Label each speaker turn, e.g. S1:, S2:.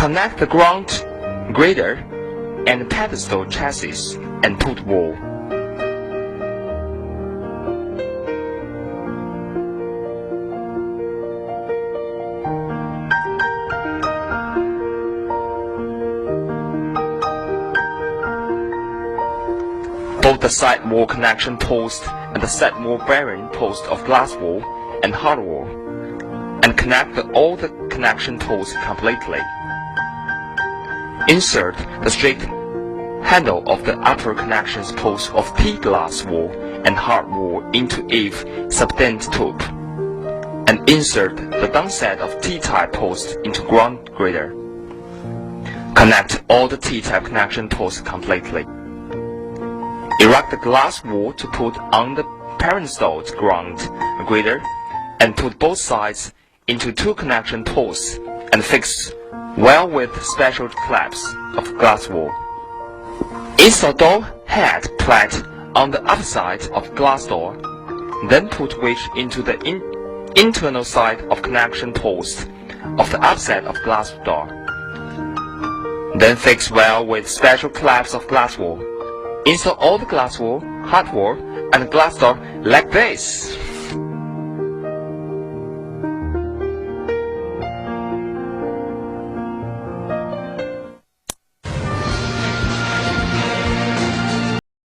S1: Connect the ground grader and pedestal chassis and put wall. Both the side wall connection post and the side wall bearing post of glass wall and hard wall, and connect all the connection posts completely. Insert the straight handle of the upper connections post of P glass wall and hard wall into eave subtend tube, and insert the downside of T-type post into ground grader. Connect all the T-type connection posts completely. Erect the glass wall to put on the pedestal ground grader and put both sides into 2 connection posts and fix well with special clamps of glass wall. Install door head plate on the upside of glass door, then put wedge into the internal side of connection post of the upside of glass door. Then fix well with special clamps of glass wall. Install all the glass wall, hard wall, and glass door like this.